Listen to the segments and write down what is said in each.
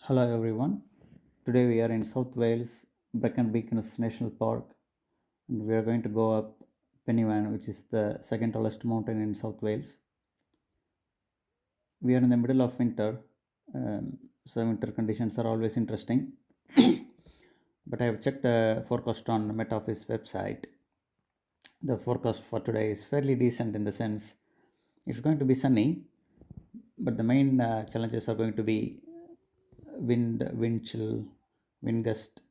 Hello everyone. Today we are in South Wales, Brecon Beacons National Park, and we are going to go up Pennyvan, which is the second tallest mountain in South Wales. We are in the middle of winter, so winter conditions are always interesting. But I have checked the forecast on Met Office website. The forecast for today is fairly decent in the sense it's going to be sunny, but the main challenges are going to be wind chill, wind gust,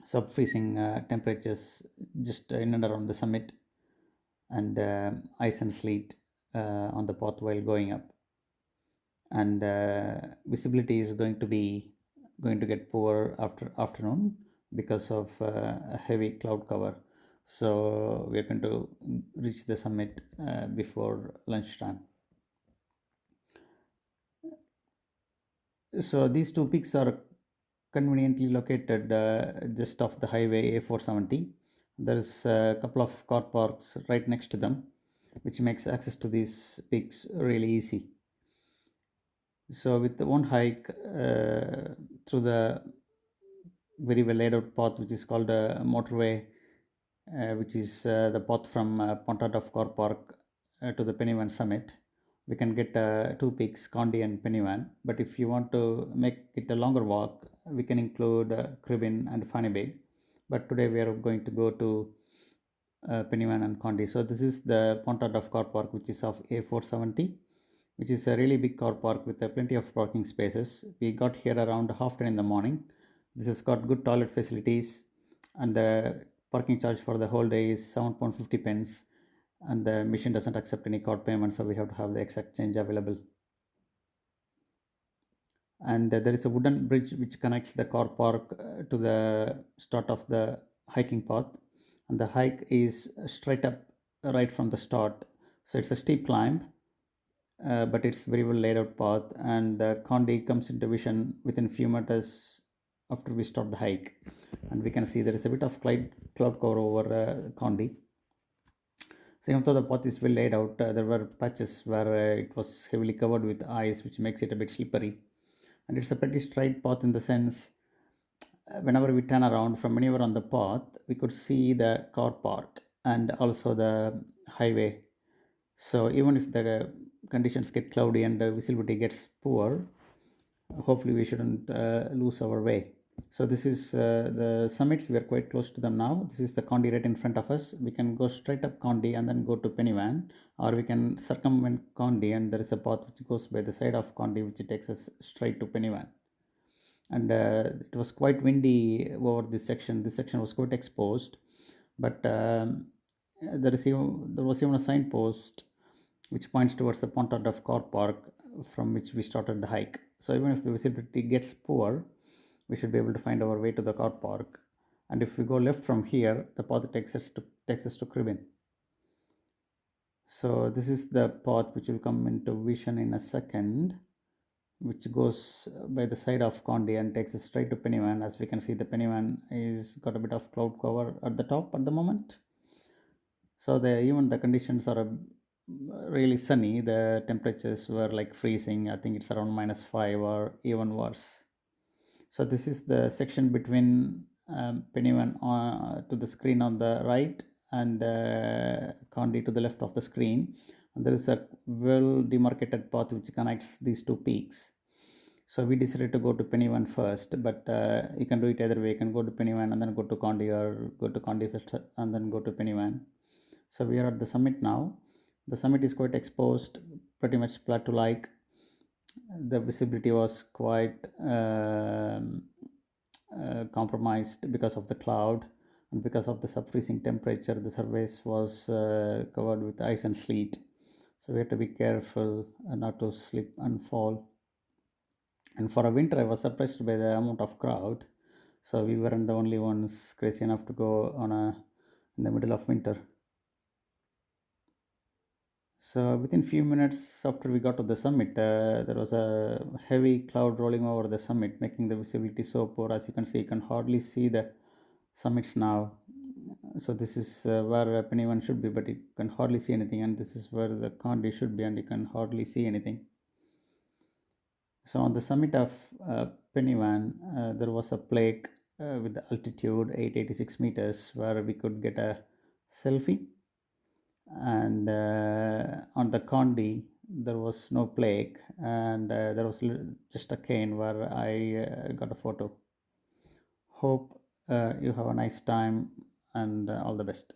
sub-freezing temperatures just in and around the summit, and ice and sleet on the path while going up. And visibility is going to get poor after afternoon because of a heavy cloud cover. So we are going to reach the summit before lunchtime. So these two peaks are conveniently located just off the highway A470. There's a couple of car parks right next to them, which makes access to these peaks really easy. So with the one hike through the very well laid out path, which is called a motorway, which is the path from Pont of Car Park to the Pennyvan summit. We can get two peaks, Condi and Pennyvan. But if you want to make it a longer walk, we can include Cribin and Fanny Bay. But today we are going to go to Pennyvan and Condi. So this is the Pont of Car Park, which is of A470, which is a really big car park with plenty of parking spaces. We got here around half 10 in the morning. This has got good toilet facilities, and the parking charge for the whole day is 7.50 pence, and the machine doesn't accept any card payment, so we have to have the exact change available. And there is a wooden bridge which connects the car park to the start of the hiking path, and the hike is straight up right from the start. So it's a steep climb, but it's very well laid out path, and the Condi comes into vision within few meters after we start the hike, and we can see there is a bit of cloud cover over Condi. So even though the path is well laid out, there were patches where it was heavily covered with ice, which makes it a bit slippery. And it's a pretty straight path in the sense, whenever we turn around from anywhere on the path, we could see the car park and also the highway. So even if the conditions get cloudy and the visibility gets poor, hopefully we shouldn't lose our way. So this is the summits. We are quite close to them now. This is the Condi right in front of us. We can go straight up Condi and then go to Pennyvan, or we can circumvent Condi, and there is a path which goes by the side of Condi which takes us straight to Pennyvan. And it was quite windy over this section. This section was quite exposed, but there was even a signpost which points towards the Pont of Car Park from which we started the hike. So even if the visibility gets poor, we should be able to find our way to the car park. And if we go left from here, the path takes us to Cribin. So this is the path which will come into vision in a second, which goes by the side of Condi and takes us straight to Pennyvan. As we can see, the Pennyvan is got a bit of cloud cover at the top at the moment. So even the conditions are really sunny. The temperatures were like freezing. I think it's around -5 or even worse. So this is the section between Pennyvan to the screen on the right and Condi to the left of the screen. And there is a well demarcated path which connects these two peaks. So we decided to go to Pennyvan first, but you can do it either way. You can go to Pennyvan and then go to Condi, or go to Condi first and then go to Pennyvan. So we are at the summit now. The summit is quite exposed, pretty much plateau-like. The visibility was quite compromised because of the cloud, and because of the sub-freezing temperature. The surface was covered with ice and sleet. So we have to be careful not to slip and fall. And for a winter, I was surprised by the amount of crowd. So we weren't the only ones crazy enough to go in the middle of winter. So within few minutes after we got to the summit, there was a heavy cloud rolling over the summit, making the visibility so poor. As you can see, you can hardly see the summits now. So this is where Pennyvan should be, but you can hardly see anything. And this is where the Condi should be, and you can hardly see anything. So on the summit of Pennyvan, there was a plaque with the altitude 886 meters where we could get a selfie. And on the Condi, there was no plaque, and there was just a cane where I got a photo. Hope you have a nice time, and all the best.